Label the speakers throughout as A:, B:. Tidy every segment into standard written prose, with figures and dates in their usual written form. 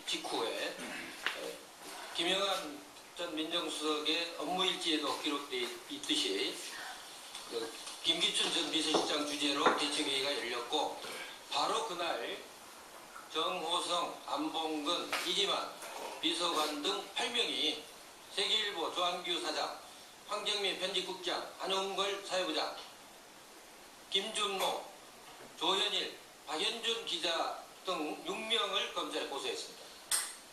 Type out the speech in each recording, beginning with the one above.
A: 직후에 김영한 전 민정수석의 업무일지에도 기록되어 있듯이 김기춘 전 비서실장 주재로 대책회의가 열렸고 바로 그날 정호성, 안봉근, 이기만, 비서관 등 8명이 세계일보 조한규 사장, 황정민 편집국장, 한용걸 사회부장, 김준모, 조현일, 박현준 기자 등 6명을 검찰에 고소했습니다.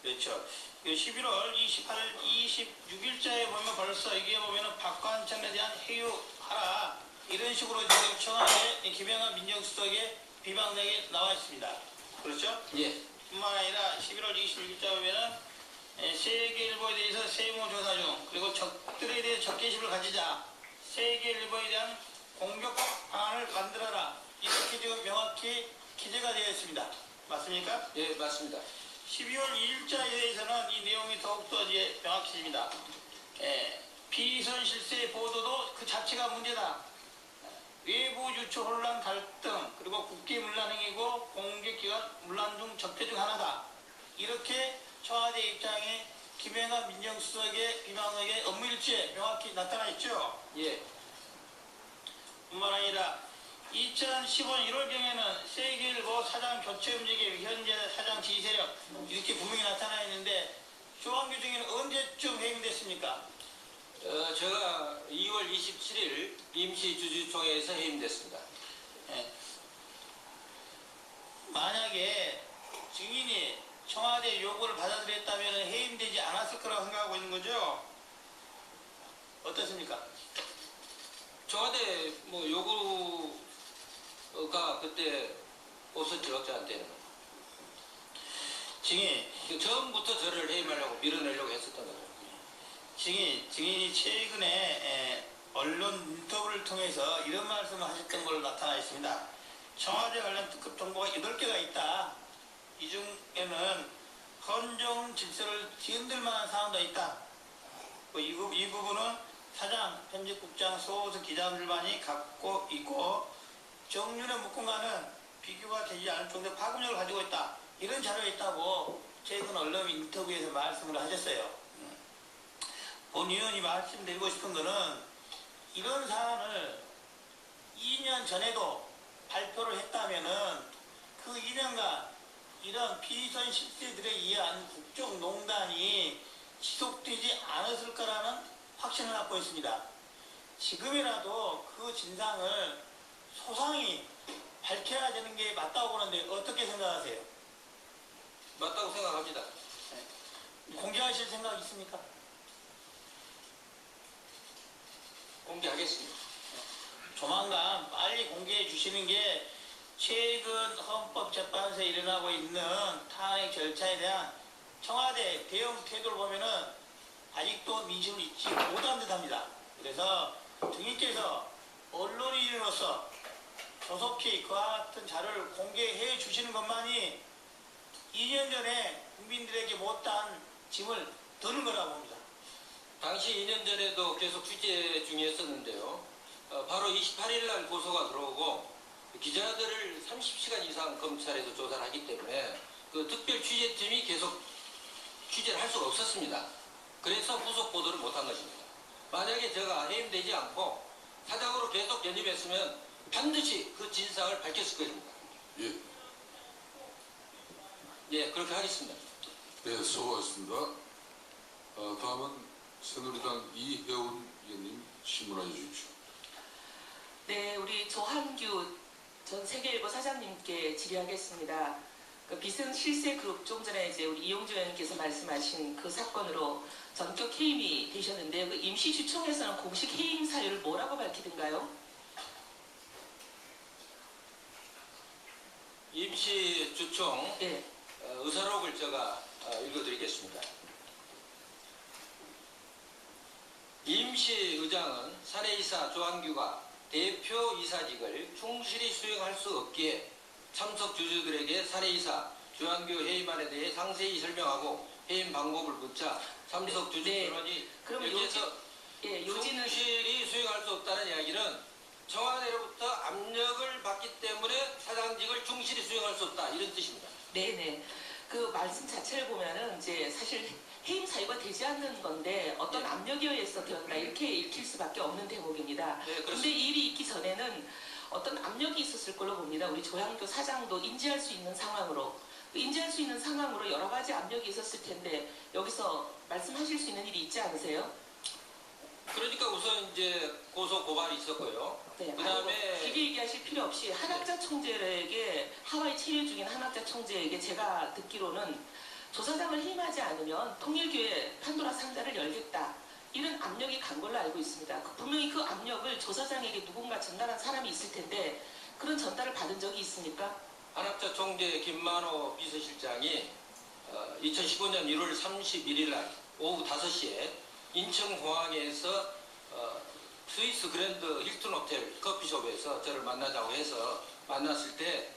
B: 그렇죠. 11월 28일, 26일자에 보면 벌써 이게 보면은 박관천에 대한 해유하라 이런 식으로 지금 청와대 김영한 민정수석의 비방내에 나와 있습니다. 그렇죠?
A: 예.
B: 뿐만 아니라 11월 26일자 보면은 세계일보에 대해서 세무조사 중 그리고 적들에 대해 적개심을 가지자 세계일보에 대한 공격 방안을 만들어라 이렇게 지금 명확히 기재가 되어 있습니다. 맞습니까?
A: 예, 맞습니다.
B: 12월 2일자에 대해서는 이 내용이 더욱더 이제 명확해집니다. 비선 실세 보도도 그 자체가 문제다. 외부 유추 혼란 갈등 그리고 국기 문란 행위고 공개기관 문란 중 적폐 중 하나다. 이렇게 청와대 입장에 김영한 민정수석의 비방의 업무일지에 명확히 나타나 있죠.
A: 예.
B: 뿐만 아니라 2015년 1월경에는 세계일보 사장 교체 움직임 현재 사장 지휘 세력 이렇게 분명히 나타나 있는데 조한규 중에는 언제쯤 해임됐습니까?
A: 제가 2월 27일 임시주주총회에서 해임됐습니다.
B: 예. 만약에 증인이 청와대 요구를 받아들였다면 해임되지 않았을 거라고 생각하고 있는 거죠? 어떻습니까?
A: 청와대 요구가 그때 없었죠, 저한테는.
B: 증인,
A: 처음부터 저를 해임하려고 밀어내려고 했었던 거죠.
B: 증인이 최근에 언론 인터뷰를 통해서 이런 말씀을 하셨던 걸로 나타나 있습니다. 청와대 관련 특급 정보가 8개가 있다. 이 중에는 헌정 질서를 뒤흔들 만한 사항도 있다. 이 부분은 사장, 편집국장, 소호석 기자들만이 갖고 있고 정윤의 묶음과는 비교가 되지 않을 정도의 파급력을 가지고 있다. 이런 자료가 있다고 최근 언론 인터뷰에서 말씀을 하셨어요. 본 의원이 말씀드리고 싶은 거는 이런 사안을 2년 전에도 발표를 했다면은 그 2년간 이런 비선 실세들에 의한 국정농단이 지속되지 않았을 거라는 확신을 갖고 있습니다. 지금이라도 그 진상을 소상히 밝혀야 되는 게 맞다고 보는데 어떻게 생각하세요?
A: 맞다고 생각합니다.
B: 공개하실 생각 있습니까?
A: 공개하겠습니다.
B: 조만간 빨리 공개해 주시는 게 최근 헌법재판소에 일어나고 있는 탄핵 절차에 대한 청와대 대응 태도를 보면은 아직도 민심을 잊지 못한 듯합니다. 그래서 증인께서 언론인으로서 조속히 그와 같은 자료를 공개해 주시는 것만이 2년 전에 국민들에게 못한 짐을 드는 거라고 봅니다.
A: 당시 2년 전에도 계속 취재 중이었었는데요. 바로 28일 날 고소가 들어오고 기자들을 30시간 이상 검찰에서 조사를 하기 때문에 그 특별 취재팀이 계속 취재를 할 수가 없었습니다. 그래서 후속 보도를 못한 것입니다. 만약에 제가 해임되지 않고 사장으로 계속 연임했으면 반드시 그 진상을 밝혔을 것입니다.
C: 예,
A: 예, 그렇게 하겠습니다.
C: 네, 수고하셨습니다. 다음은 새누리당 이혜원 의원님 질문해 주십시오.
D: 네, 우리 조한규 전 세계일보 사장님께 질의하겠습니다. 그 비선 실세 그룹 좀 전에 이제 우리 이용주 의원님께서 말씀하신 그 사건으로 전격 해임이 되셨는데 그 임시주총에서는 공식 해임 사유를 뭐라고 밝히던가요?
A: 임시주총
D: 네.
A: 의사록을 제가 읽어드리겠습니다. 임시의장은 사내이사 조한규가 대표 이사직을 충실히 수행할 수 없기에 참석 주주들에게 사내이사 조한규 해임안에 대해 상세히 설명하고 해임 방법을 묻자 참석 주주 전원이
D: 그럼
A: 여기에서
D: 요지는
A: 충실히 수행할 수 없다는 이야기는 청와대로부터 압력을 받기 때문에 사장직을 충실히 수행할 수 없다 이런 뜻입니다.
D: 네네. 그 말씀 자체를 보면은 이제 사실 해임 사유가 되지 않는 건데 어떤
A: 네.
D: 압력에 의해서 되었다 이렇게 읽힐 수밖에 없는 대목입니다.
A: 네, 그렇습니다.
D: 근데 이 일이 있기 전에는 어떤 압력이 있었을 걸로 봅니다. 우리 조양교 사장도 인지할 수 있는 상황으로 여러 가지 압력이 있었을 텐데 여기서 말씀하실 수 있는 일이 있지 않으세요?
A: 그러니까 우선 이제 고소 고발이 있었고요.
D: 네.
A: 그다음에
D: 길게 얘기하실 필요 없이 한학자 총재에게 하와이 체류 중인 한학자 총재에게 제가 듣기로는 조사장을 해임하지 않으면 통일교회 판도라 상자를 열겠다. 이런 압력이 간 걸로 알고 있습니다. 분명히 그 압력을 조사장에게 누군가 전달한 사람이 있을 텐데 그런 전달을 받은 적이 있습니까?
A: 한학자 총재 김만호 비서실장이 2015년 1월 31일 날 오후 5시에 인천공항에서 스위스 그랜드 힐튼 호텔 커피숍에서 저를 만나자고 해서 만났을 때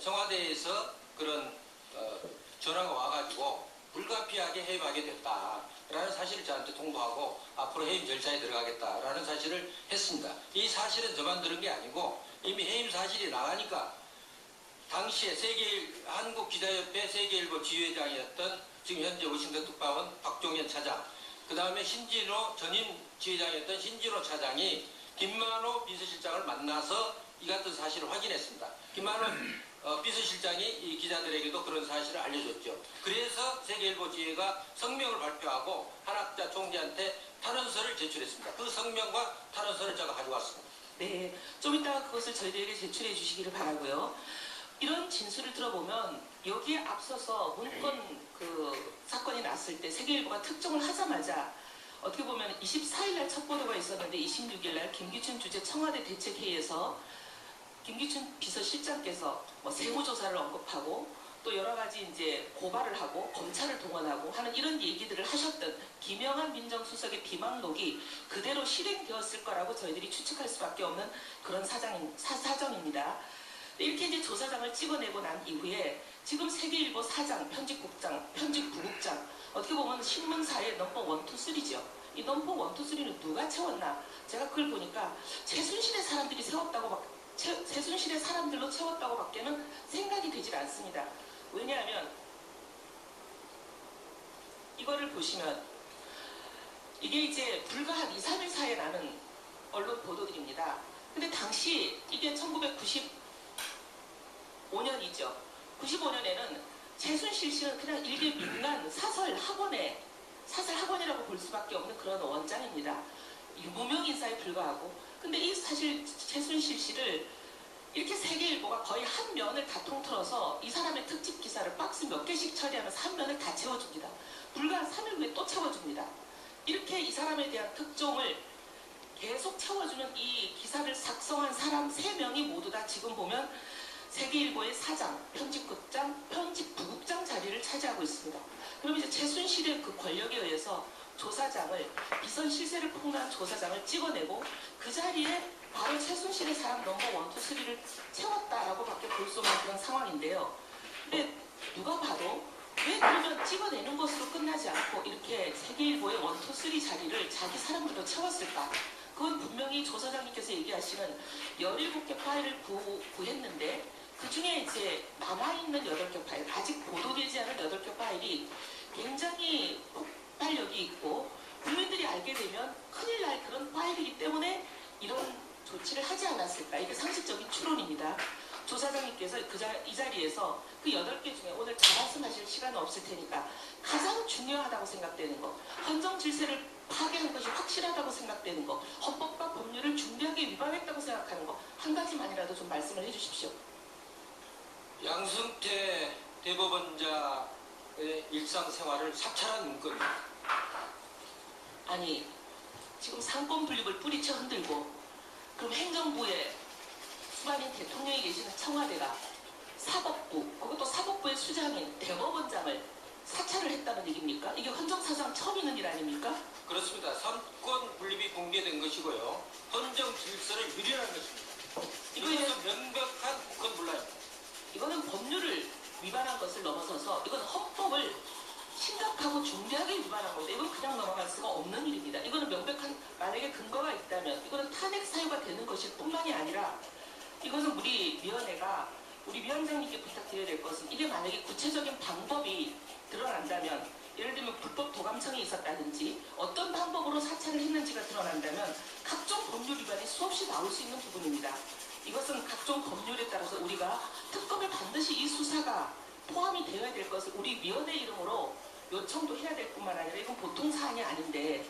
A: 청와대에서 그런 전화가 와가지고 불가피하게 해임하게 됐다라는 사실을 저한테 통보하고 앞으로 해임 절차에 들어가겠다라는 사실을 했습니다. 이 사실은 저만 들은 게 아니고 이미 해임 사실이 나가니까 당시에 한국기자협회 세계일보 지회장이었던 지금 현재 워싱턴 특파원 박종현 차장, 그 다음에 신진호 전임 지회장이었던 신진호 차장이 김만호 비서실장을 만나서 이 같은 사실을 확인했습니다. 김만호 비서실장이 이 기자들에게도 그런 사실을 알려줬죠. 그래서 세계일보 지회가 성명을 발표하고 한학자 총재한테 탄원서를 제출했습니다. 그 성명과 탄원서를 제가 가져왔습니다.
D: 네, 좀 이따가 그것을 저희들에게 제출해 주시기를 바라고요. 이런 진술을 들어보면 여기에 앞서서 문건 그 사건이 났을 때 세계일보가 특종을 하자마자 어떻게 보면 24일 날 첫 보도가 있었는데 26일 날 김기춘 주재 청와대 대책회의에서 김기춘 비서실장께서 뭐 세무조사를 언급하고 또 여러 가지 이제 고발을 하고 검찰을 동원하고 하는 이런 얘기들을 하셨던 김영한 민정수석의 비망록이 그대로 실행되었을 거라고 저희들이 추측할 수밖에 없는 그런 사정입니다. 이렇게 이제 조사장을 찍어내고 난 이후에 지금 세계일보 사장, 편집국장, 편집부국장 어떻게 보면 신문사의 넘버 1, 2, 3죠. 이 넘버 1, 2, 3는 누가 채웠나? 제가 그걸 보니까 최순실의 사람들이 최순실의 사람들로 채웠다고 밖에는 생각이 되질 않습니다. 왜냐하면 이거를 보시면 이게 이제 불과 한 2, 3일 사이에 나는 언론 보도들입니다. 근데 당시 이게 1995년이죠. 95년에는 최순실 씨는 그냥 일개 민간 사설 학원이라고 볼 수밖에 없는 그런 원장입니다. 무명 인사에 불과하고. 근데 이 사실 최순실 씨를 이렇게 세계일보가 거의 한 면을 다 통틀어서 이 사람의 특집 기사를 박스 몇 개씩 처리하면서 한 면을 다 채워줍니다. 불과 3일 후에 또 채워줍니다. 이렇게 이 사람에 대한 특종을 계속 채워주는 이 기사를 작성한 사람 3명이 모두 다 지금 보면 세계일보의 사장, 편집국장, 편집부국장 자리를 차지하고 있습니다. 그럼 이제 최순실의 그 권력에 의해서 조사장을, 비선 실세를 폭로한 조사장을 찍어내고 그 자리에 바로 최순실의 사람 넘버 1, 2, 3를 채웠다라고 밖에 볼 수 없는 그런 상황인데요. 근데 누가 봐도 왜 그러면 찍어내는 것으로 끝나지 않고 이렇게 세계일보의 1, 2, 3 자리를 자기 사람들로 채웠을까? 그건 분명히 조사장님께서 얘기하시는 17개 파일을 구했는데 그 중에 이제 남아있는 8개 파일, 아직 보도되지 않은 8개 파일이 굉장히 폭발력이 있고 국민들이 알게 되면 큰일 날 그런 파일이기 때문에 이런 조치를 하지 않았을까. 이게 상식적인 추론입니다. 조사장님께서 이 자리에서 그 8개 중에 오늘 다 말씀하실 시간은 없을 테니까 가장 중요하다고 생각되는 거, 헌정 질서를 파괴한 것이 확실하다고 생각되는 거, 헌법과 법률을 중대하게 위반했다고 생각하는 거 한 가지만이라도 좀 말씀을 해주십시오.
A: 양승태 대법원장의 일상생활을 사찰한 문건입니다.
D: 아니 지금 상권 분립을 뿌리쳐 흔들고 그럼 행정부에 수반인 대통령이 계시는 청와대가 사법부, 그것도 사법부의 수장인 대법원장을 사찰을 했다는 얘기입니까? 이게 헌정사상 처음 있는 일 아닙니까?
A: 그렇습니다. 삼권 분립이 공개된 것이고요. 헌정 질서를 유린한 것입니다. 이것은 명백한 국헌 분란입니다.
D: 이거는 법률을 위반한 것을 넘어서서 이건 헌법을 심각하고 중대하게 위반한 건데 이건 그냥 넘어갈 수가 없는 일입니다. 이거는 명백한, 만약에 근거가 있다면 이거는 탄핵 사유가 되는 것일 뿐만이 아니라 이것은 우리 위원회가 우리 위원장님께 부탁드려야 될 것은 이게 만약에 구체적인 방법이 드러난다면 예를 들면 불법 도감청이 있었다든지 어떤 방법으로 사찰을 했는지가 드러난다면 각종 법률 위반이 수없이 나올 수 있는 부분입니다. 이것은 각종 법률에 따라서 우리가 특검에 반드시 이 수사가 포함이 되어야 될 것을 우리 위원회 이름으로 요청도 해야 될 뿐만 아니라 이건 보통 사안이 아닌데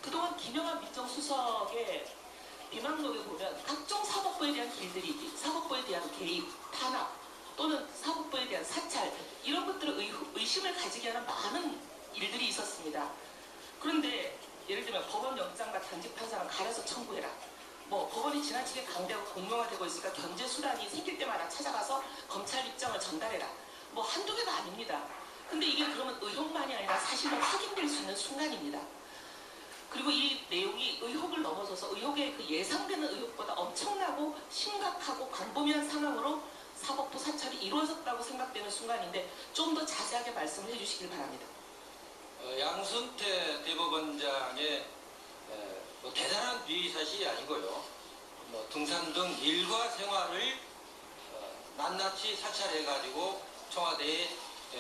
D: 그동안 김영환 민정수석의 비망록에 보면 각종 사법부에 대한 길들이기, 사법부에 대한 개입, 탄압 또는 사법부에 대한 사찰 이런 것들을 의심을 가지게 하는 많은 일들이 있었습니다. 그런데 예를 들면 법원 영장과 단직 판사는 가려서 청구해라. 뭐 법원이 지나치게 강대하고 공명화되고 있으니까 견제 수단이 생길 때마다 찾아가서 검찰 입장을 전달해라. 뭐 한두 개가 아닙니다. 근데 이게 그러면 의혹만이 아니라 사실로 확인될 수 있는 순간입니다. 그리고 이 내용이 의혹을 넘어서서 의혹의 그 예상되는 의혹보다 엄청나고 심각하고 광범위한 상황으로 사법부 사찰이 이루어졌다고 생각되는 순간인데 좀 더 자세하게 말씀을 해주시길 바랍니다.
A: 양승태 대법원장의 뭐 대단한 비사실이 아니고요. 뭐 등산 등 일과 생활을 낱낱이 사찰해가지고 청와대에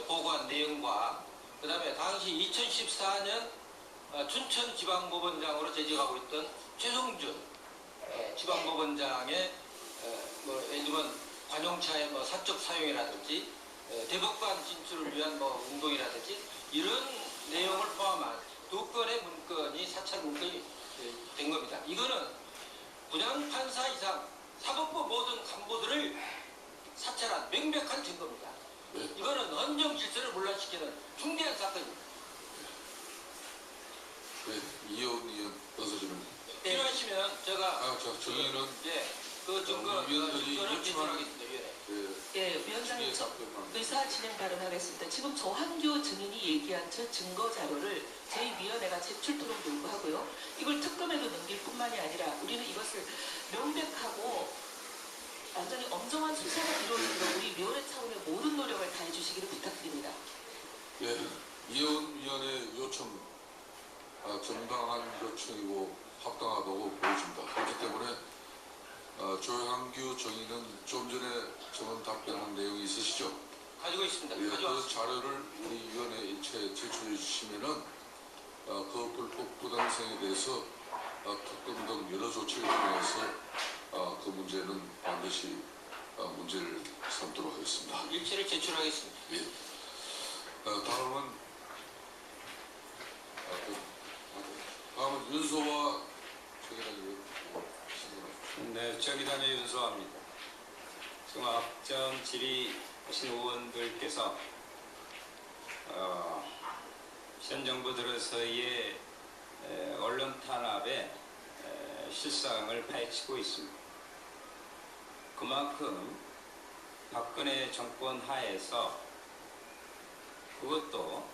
A: 보고한 내용과 그 다음에 당시 2014년 춘천지방법원장으로 재직하고 있던 최성준 지방법원장의 뭐 예를 들면 관용차의 뭐 사적 사용이라든지 대법관 진출을 위한 뭐 운동이라든지 이런 내용을 포함한 2건의 문건이 사찰 문건이 된 겁니다. 이거는 부장판사 이상 사법부 모든 간부들을 사찰한 명백한 증거입니다. 이거는 헌정 질서를 혼란시키는 중대한 사건입니다.
C: 네, 이혜원 의원 어서 질문.
A: 필요하시면 제가
C: 저희는
A: 그 증거
C: 위원들이
A: 증거를
C: 요청하는
A: 제출하겠습니다.
D: 예, 위원장님 의사 진행 발언하겠습니다. 지금 조한규 증인이 얘기한 저 증거 자료를 저희 위원회가 제출토록 요구하고요. 이걸 특검에도 넘길 뿐만이 아니라 우리는 이것을 명백하고 완전히 엄정한 수사가 이루어지도록 우리 위원회 차원의 모든 노력을 다해 주시기를 부탁드립니다.
C: 예, 이혜원 위원의 요청 정당한 요청이고 합당하다고 보여집니다. 그렇기 때문에 조한규 정의는 좀 전에 저는 답변한 내용이 있으시죠?
A: 가지고 있습니다.
C: 예, 그
A: 가져왔습니다.
C: 자료를 우리 위원회 일체에 제출해 주시면은 그 불법 부당성에 대해서 특검 등 여러 조치를 통해서 그 문제는 반드시 문제를 삼도록 하겠습니다.
A: 일체를 제출하겠습니다.
C: 예. 다음은 윤소와 최기란
E: 네, 정의당의 윤소아입니다. 중학점 질의하신 의원들께서 현 정부 들어서의 언론 탄압의 실상을 파헤치고 있습니다. 그만큼 박근혜 정권 하에서 그것도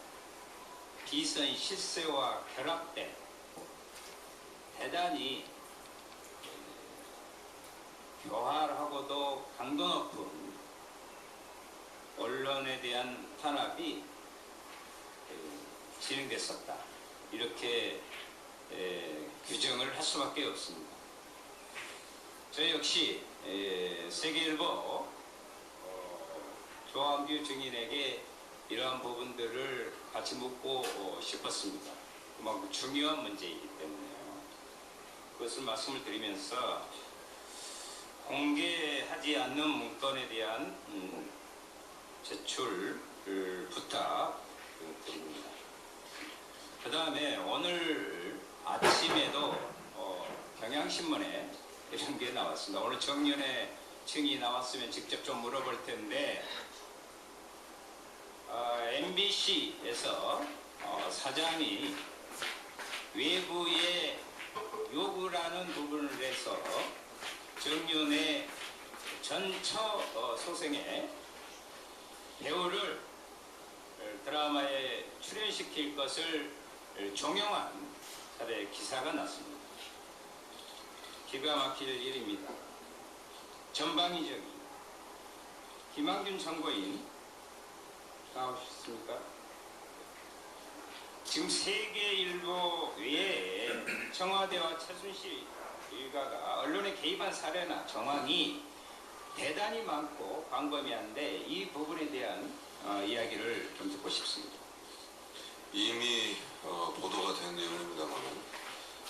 E: 비선 실세와 결합된 대단히 교활하고도 강도 높은 언론에 대한 탄압이 진행됐었다. 이렇게 규정을 할 수밖에 없습니다. 저 역시 세계일보 조한규 증인에게 이러한 부분들을 같이 묻고 싶었습니다. 그만큼 중요한 문제이기 때문에요. 그것을 말씀을 드리면서 공개하지 않는 문건에 대한 제출 부탁드립니다. 그 다음에 오늘 아침에도 경향신문에 이런 게 나왔습니다. 오늘 정연의 층이 나왔으면 직접 좀 물어볼 텐데 MBC에서 사장이 외부의 요구를 하는 부분을 해서 정윤의 전처 소생의 배우를 드라마에 출연시킬 것을 종용한 사례 기사가 났습니다. 기가 막힐 일입니다. 전방위적인 김한균 참고인 나오셨습니까? 지금 세계일보 외에 청와대와 최순실 일가가 언론에 개입한 사례나 정황이 대단히 많고 광범위한데 이 부분에 대한 이야기를 좀 듣고 싶습니다.
F: 이미 보도가 된 내용입니다만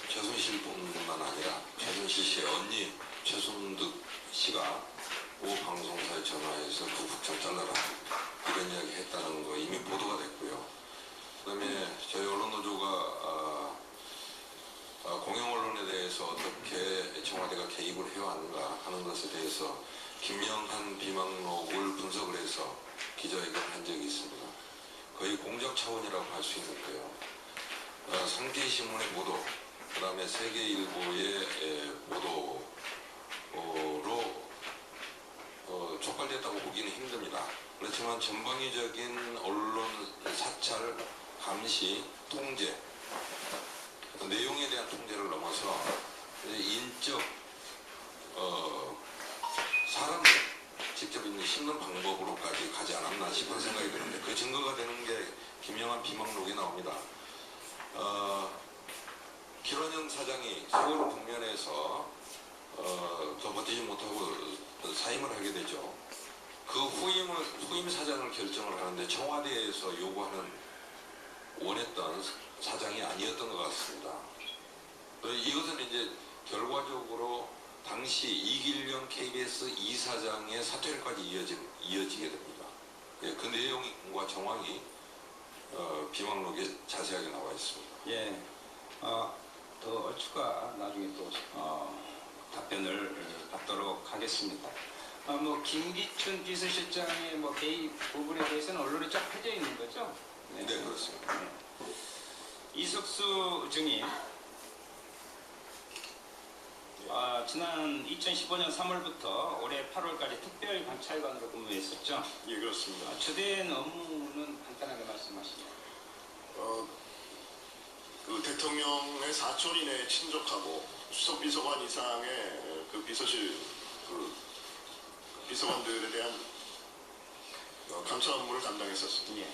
F: 최순실뿐만 아니라 최순실 씨의 언니 최순득 씨가 모 방송사에 전화해서 그 국장 잘라라 이런 이야기 했다는 거 이미 보도가 됐고요. 그다음에 저희 언론노조가 공영 언론에 대해서 어떻게 청와대가 개입을 해왔는가 하는 것에 대해서 김영한 비망록을 분석을 해서 기자회견을 한 적이 있습니다. 거의 공작 차원이라고 할 수 있는데요. 상계신문의 보도, 그 다음에 세계일보의 보도로 촉발됐다고 보기는 힘듭니다. 그렇지만 전방위적인 언론 사찰, 감시, 통제, 내용에 대한 통제를 넘어서 인적, 사람들 직접 있는 씹는 방법으로까지 가지 않았나 싶은 생각이 드는데 그 증거가 되는 게 김영한 비망록이 나옵니다. 김원영 사장이 서울 북면에서 더 버티지 못하고 사임을 하게 되죠. 그 후임 사장을 결정을 하는데 청와대에서 원했던 사장이 아니었던 것 같습니다. 이것은 이제 결과적으로 당시 이길령 KBS 이사장의 사퇴까지 이어지게 됩니다. 예, 그 내용과 정황이 비망록에 자세하게 나와 있습니다.
E: 예, 더 추가 나중에 또 답변을 받도록 하겠습니다. 뭐 김기춘 비서실장의 뭐 개입 부분에 대해서는 언론에 쫙 펴져 있는 거죠?
F: 네, 그렇습니다.
E: 네. 이석수 증인, 지난 2015년 3월부터 올해 8월까지 특별감찰관으로 근무했었죠?
G: 예, 그렇습니다.
E: 주된 업무는 간단하게 말씀하시죠.
G: 그 대통령의 사촌인에 친족하고 수석 비서관 이상의 그 비서실 그 비서관들에 대한 감찰 업무를 담당했었습니다.
E: 예.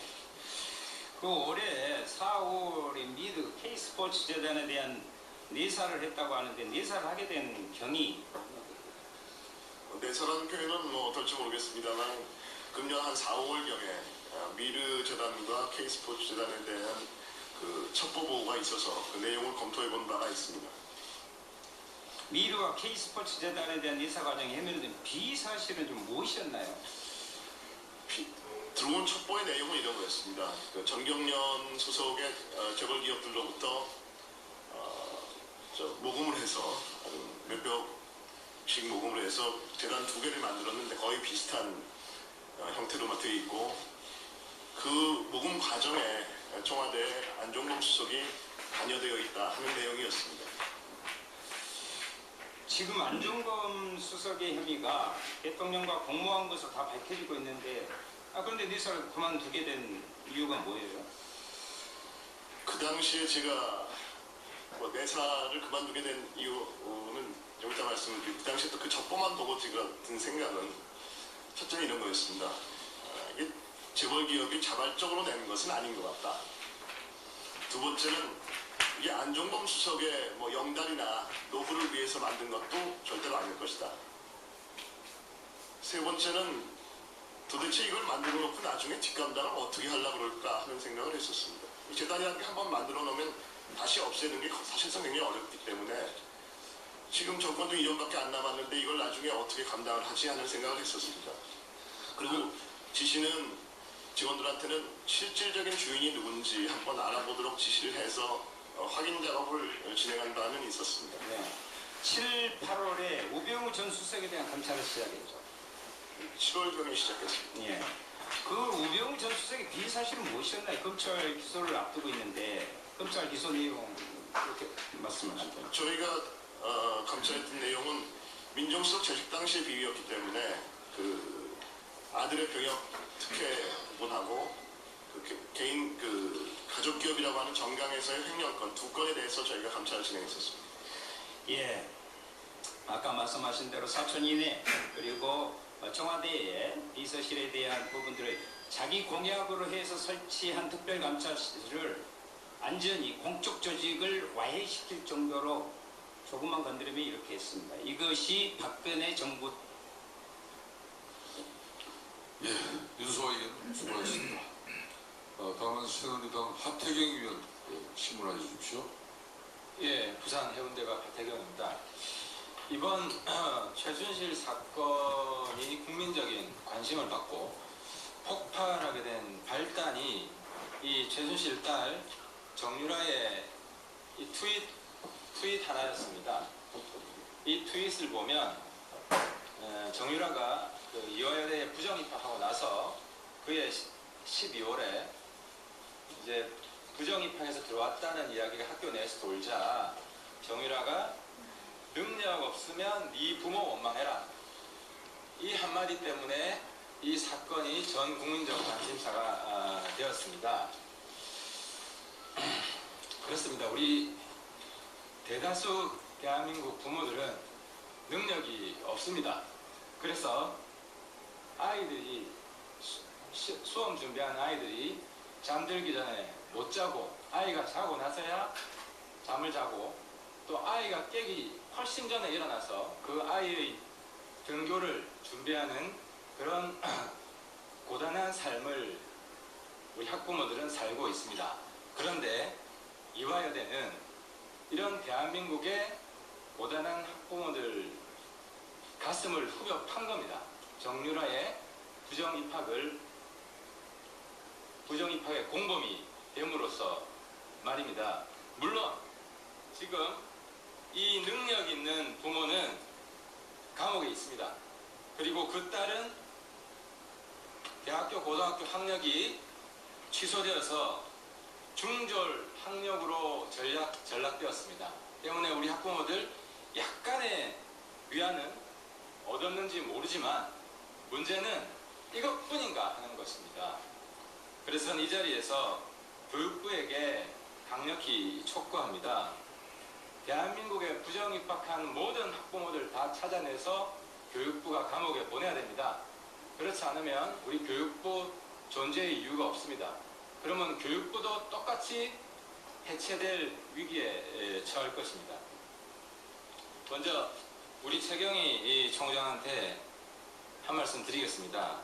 E: 그 올해 4, 5월에 미드 K스포츠 재단에 대한 내사를 했다고 하는데 내사를 하게 된 경위.
G: 내사라는 표현은 뭐 어떨지 모르겠습니다만 금년 한 4, 5월경에 미르 재단과 K스포츠 재단에 대한 그 첩보 보고가 있어서 그 내용을 검토해 본 바가 있습니다.
E: 미르와 K스포츠 재단에 대한 내사 과정에 해명된 비사실은 좀 무엇이었나요?
G: 들어온 첩보의 내용은 이런 거였습니다. 그 정경련 소속의 재벌기업들로부터 모금을 해서 몇백씩 모금을 해서 재단 2개를 만들었는데 거의 비슷한 형태로 되어 있고 그 모금 과정에 청와대 안종범 수석이 관여되어 있다 하는 내용이었습니다.
E: 지금 안종범 수석의 혐의가 대통령과 공모한 것으로 다 밝혀지고 있는데 그런데 내사를 그만두게 된 이유가 뭐예요?
G: 그 당시에 제가 내사를 그만두게 된 이유는 좀 이따 말씀을 드리고 그 당시에 또 그 첩보만 보고 제가 든 생각은 첫째는 이런 거였습니다. 이게 재벌기업이 자발적으로 낸 것은 아닌 것 같다. 두 번째는 이게 안종범 수석의 뭐 영달이나 노후를 위해서 만든 것도 절대로 아닐 것이다. 세 번째는 도대체 이걸 만들어 놓고 나중에 뒷감당을 어떻게 하려고 그럴까 하는 생각을 했었습니다. 이 재단이라는 게 한번 만들어 놓으면 다시 없애는 게 사실상 굉장히 어렵기 때문에 지금 정권도 2년밖에 안 남았는데 이걸 나중에 어떻게 감당을 하지 하는 생각을 했었습니다. 그리고 지시는 직원들한테는 실질적인 주인이 누군지 한번 알아보도록 지시를 해서 확인 작업을 진행한 바는 있었습니다.
E: 네. 7, 8월에 우병우 전 수석에 대한 감찰을 시작했죠.
G: 7월경에 시작했습니다.
E: 예. 그 우병우 전 수석의 비사실은 무엇이었나요? 검찰 기소를 앞두고 있는데 검찰 기소 내용 그렇게 말씀하시죠.
G: 저희가 감찰했던 내용은 민정수석 재직 당시의 비위였기 때문에 그 아들의 병역 특혜분하고 그 개인 그 가족기업이라고 하는 정강에서의 횡령건 2건에 대해서 저희가 감찰을 진행했었습니다.
E: 예. 아까 말씀하신 대로 사촌인회 그리고 청와대의 비서실에 대한 부분들을 자기 공약으로 해서 설치한 특별감찰실을 완전히 공적 조직을 와해시킬 정도로 조금만 건드리면 이렇게 했습니다. 이것이 박근혜 정부
C: 예, 윤소아 의원 수고하셨습니다. 다음은 새누리당 하태경 의원 질문해 주십시오.
E: 예, 부산 해운대가 하태경입니다. 이번 최순실 사건이 국민적인 관심을 받고 폭발하게 된 발단이 이 최순실 딸 정유라의 이 트윗 하나였습니다. 이 트윗을 보면 정유라가 그 이화여대에 부정 입학하고 나서 그해 12월에 이제 부정 입학해서 들어왔다는 이야기가 학교 내에서 돌자 정유라가 능력 없으면 네 부모 원망해라. 이 한마디 때문에 이 사건이 전 국민적 관심사가 되었습니다. 그렇습니다. 우리 대다수 대한민국 부모들은 능력이 없습니다. 그래서 아이들이 수험 준비하는 아이들이 잠들기 전에 못 자고 아이가 자고 나서야 잠을 자고 또 아이가 깨기 훨씬 전에 일어나서 그 아이의 등교를 준비하는 그런 고단한 삶을 우리 학부모들은 살고 있습니다. 그런데 이화여대는 이런 대한민국의 고단한 학부모들 가슴을 후벼 판 겁니다. 정유라의 부정 입학의 공범이 됨으로써 말입니다. 물론 지금 이 능력 있는 부모는 감옥에 있습니다. 그리고 그 딸은 대학교, 고등학교 학력이 취소되어서 중졸 학력으로 전락되었습니다. 때문에 우리 학부모들 약간의 위안은 얻었는지 모르지만 문제는 이것뿐인가 하는 것입니다. 그래서 저는 이 자리에서 교육부에게 강력히 촉구합니다. 대한민국에 부정 입학한 모든 학부모들 다 찾아내서 교육부가 감옥에 보내야 됩니다. 그렇지 않으면 우리 교육부 존재의 이유가 없습니다. 그러면 교육부도 똑같이 해체될 위기에 처할 것입니다. 먼저 우리 최경희 총장한테 한 말씀 드리겠습니다.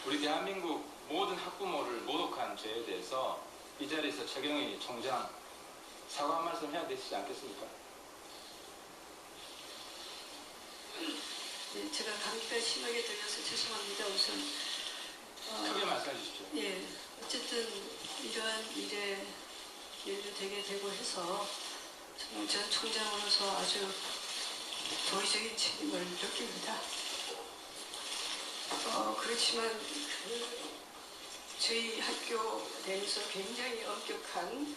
E: 우리 대한민국 모든 학부모를 모독한 죄에 대해서 이 자리에서 최경희 총장 사과 한 말씀 해야 되시지 않겠습니까?
H: 네, 제가 감기가 심하게 들려서 죄송합니다. 우선
E: 크게 말씀해 주십시오.
H: 예, 어쨌든 이러한 일에 연루되게 되고 해서 정말 전 총장으로서 아주 도의적인 책임을 느낍니다. 그렇지만 저희 학교 내에서 굉장히 엄격한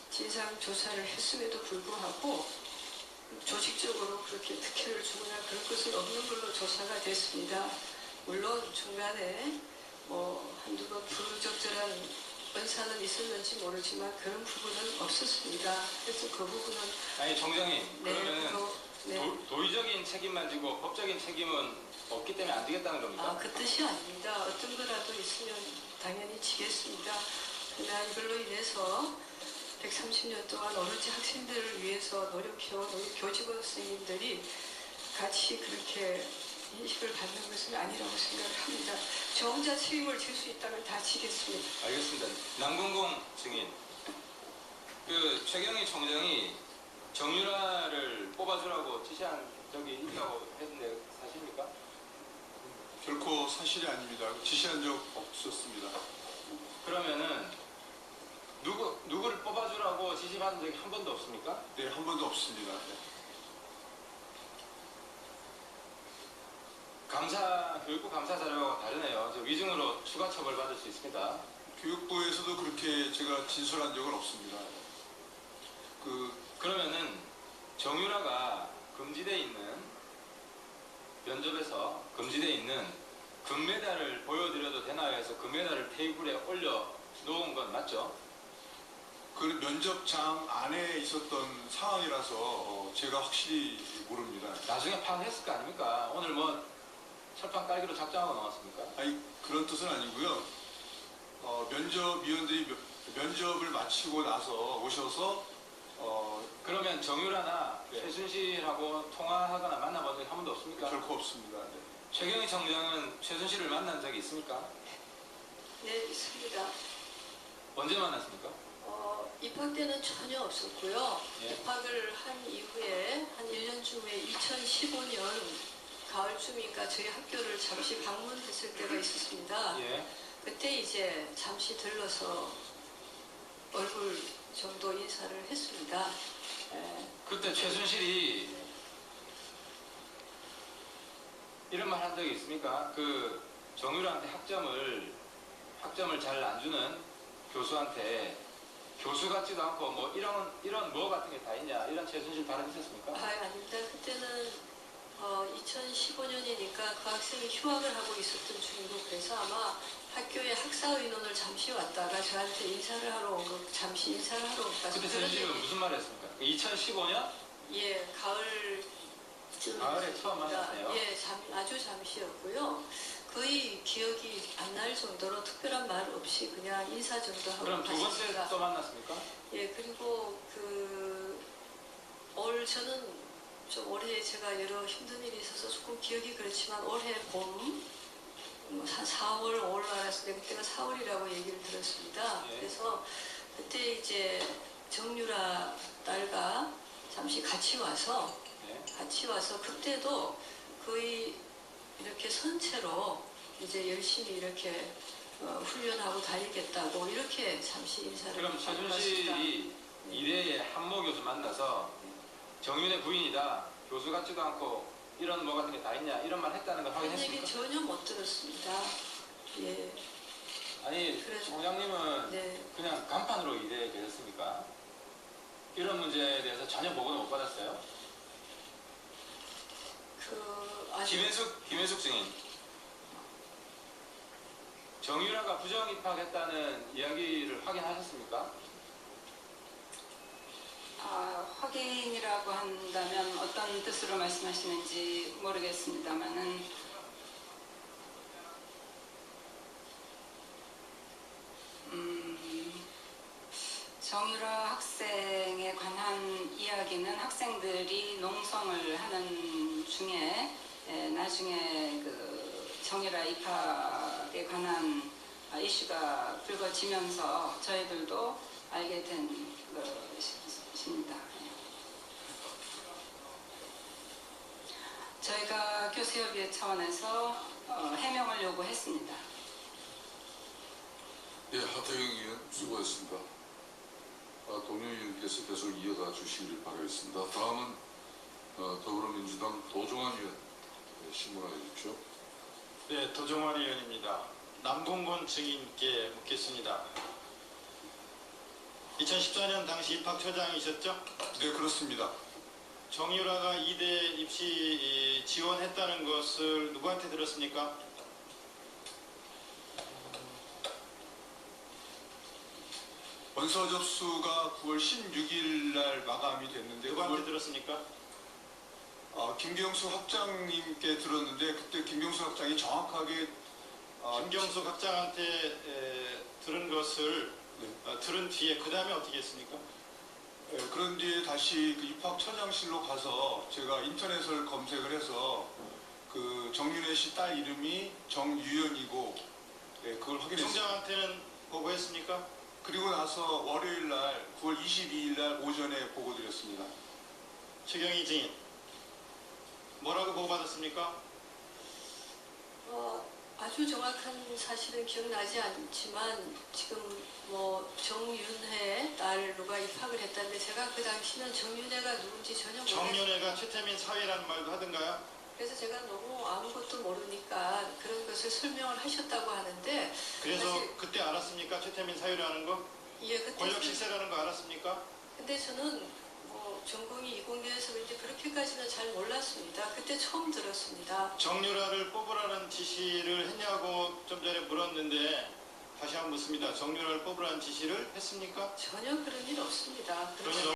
H: 진상 조사를 했음에도 불구하고 조직적으로 그렇게 특혜를 주거나 그런 것은 없는 걸로 조사가 됐습니다. 물론 중간에 한두 번 부적절한 언사는 있었는지 모르지만 그런 부분은 없었습니다. 그래서 그 부분은
E: 아니 총장님
H: 네,
E: 그러면은 도의적인 책임만 지고 법적인 책임은 없기 때문에 안 되겠다는 겁니까?
H: 그 뜻이 아닙니다. 어떤 거라도 있으면 당연히 지겠습니다. 그러나 이걸로 인해서 130년 동안 오로지 학생들을 위해서 노력해온 우리 교직원 선생님들이 같이 그렇게 인식을 받는 것은 아니라고 생각을 합니다. 저 혼자 책임을 질 수 있다면 다 지겠습니다.
E: 알겠습니다. 남궁공 증인. 그 최경희 총장이 정유라를 뽑아주라고 지시한 적이 있다고 했는데 사실입니까?
I: 결코 사실이 아닙니다. 지시한 적 없었습니다.
E: 그러면은 누구를 뽑아주라고 지시받은 적이 한 번도 없습니까?
I: 네, 한 번도 없습니다. 네.
E: 교육부 감사 자료하고 다르네요. 저 위증으로 추가 처벌 받을 수 있습니다.
I: 교육부에서도 그렇게 제가 진술한 적은 없습니다.
E: 그러면은 정유라가 금지돼 있는 면접에서 금지돼 있는 금메달을 보여드려도 되나요 해서 금메달을 테이블에 올려 놓은 건 맞죠?
I: 그 면접장 안에 있었던 상황이라서 제가 확실히 모릅니다.
E: 나중에 파악했을 거 아닙니까? 오늘 철판 깔기로 작정하고 나왔습니까?
I: 아니, 그런 뜻은 아니고요. 면접위원들이 면접을 마치고 나서 오셔서
E: 그러면 정유라나
I: 네.
E: 최순실하고 통화하거나 만나본 적이 한 번도 없습니까?
I: 결코 없습니다. 네.
E: 최경희 청장은 최순실을 만난 적이 있습니까?
H: 네, 있습니다.
E: 언제 만났습니까?
H: 입학 때는 전혀 없었고요.
E: 예.
H: 입학을 한 이후에 한 1년쯤에 2015년 가을쯤인가 저희 학교를 잠시 방문했을 때가 있었습니다.
E: 예.
H: 그때 이제 잠시 들러서 얼굴 정도 인사를 했습니다. 예.
E: 그때 최순실이 이런 말 한 적이 있습니까? 그 정유라한테 학점을 잘 안 주는 교수한테 교수 같지도 않고 뭐 이런 뭐 같은 게 다 있냐 이런 최순실 발언 있었습니까?
H: 아닙니다. 그때는 2015년이니까 그 학생이 휴학을 하고 있었던 중이고 그래서 아마 학교에 학사의논을 잠시 왔다가 저한테 인사를 하러 온 거, 잠시 인사를 하러 온 거.
E: 그때 최순실은 무슨 말을 했습니까? 2015년?
H: 예, 가을에
E: 처음 만났네요.
H: 예, 아주 잠시였고요. 거의 기억이 안 날 정도로 특별한 말 없이 그냥 인사 정도 하고
E: 그럼 두 번째
H: 갔습니다.
E: 또 만났습니까?
H: 예, 그리고 올 저는 좀 올해 제가 여러 힘든 일이 있어서 조금 기억이 그렇지만 올해 봄, 한 4월, 5월 말았을 때 그때가 4월이라고 얘기를 들었습니다.
E: 예.
H: 그래서 그때 이제 정유라 딸과 잠시 같이 와서 그때도 거의 이렇게 선체로 이제 열심히 이렇게 훈련하고 다니겠다고 이렇게 잠시 인사를
E: 그럼
H: 하고
E: 최순실이
H: 네.
E: 이대의 한모 교수 만나서 정윤의 부인이다 교수 같지도 않고 이런 뭐 같은 게 다 있냐 이런 말 했다는 걸
H: 그런 얘기
E: 확인했습니까?
H: 전혀 못 들었습니다. 예,
E: 아니
H: 그래서-
E: 총장님은
H: 네.
E: 그냥 간판으로 이대에 계셨습니까? 이런 문제에 대해서 전혀 보고는 못 받았어요? 김현숙 증인 정유라가 부정 입학했다는 이야기를 확인하셨습니까?
J: 확인이라고 한다면 어떤 뜻으로 말씀하시는지 모르겠습니다만은 정유라 학생에 관한 이야기는 학생들이 농성을 하는 중에 나중에 그 정유라 입학에 관한 이슈가 불거지면서 저희들도 알게 된 것입니다. 저희가 교수협의회 차원에서 해명을 요구했습니다.
C: 예, 하태경 의원 수고했습니다. 동료 의원께서 계속 이어가 주시길 바라겠습니다. 다음은 더불어민주당 도종환 의원 신문하여 주십시오.
I: 네, 도종환 의원입니다. 남궁곤 증인께 묻겠습니다. 2014년 당시 입학처장이셨죠? 네, 그렇습니다. 정유라가 이대 입시 지원했다는 것을 누구한테 들었습니까? 원서 접수가 9월 16일 날 마감이 됐는데 누구한테 들었습니까? 김경수 학장님께 들었는데 그때 김경수 학장이 정확하게 김경수 학장한테 들은 것을 들은 뒤에 그 다음에 어떻게 했습니까? 그런 뒤에 다시 그 입학처장실로 가서 제가 인터넷을 검색을 해서 그 정윤혜 씨 딸 이름이 정유연이고 그걸 확인했습니다. 총장한테는 보고했습니까? 그리고 나서 월요일 날 9월 22일 날 오전에 보고드렸습니다. 최경희 증인 뭐라고 보고받았습니까?
H: 아주 정확한 사실은 기억나지 않지만 지금 뭐 정윤혜 딸 누가 입학을 했다는데 제가 그 당시는 정윤혜가 누군지 전혀 몰랐어요.
I: 정윤혜가 최태민 사위라는 말도 하던가요?
H: 그래서 제가 너무 아무것도 모르니까 그런 것을 설명을 하셨다고 하는데
I: 그래서
H: 사실-
I: 그때 알았습니까? 최태민 사유라는 거?
H: 예, 그때
I: 권력 실세라는 거 알았습니까?
H: 근데 저는 뭐 전공이 이공계여서 그런지 그렇게까지는 잘 몰랐습니다. 그때 처음 들었습니다.
I: 정유라를 뽑으라는 지시를 했냐고 좀 전에 물었는데 다시 한번 묻습니다. 정유라를 뽑으라는 지시를 했습니까?
H: 전혀 그런 일 없습니다.
I: 그런 일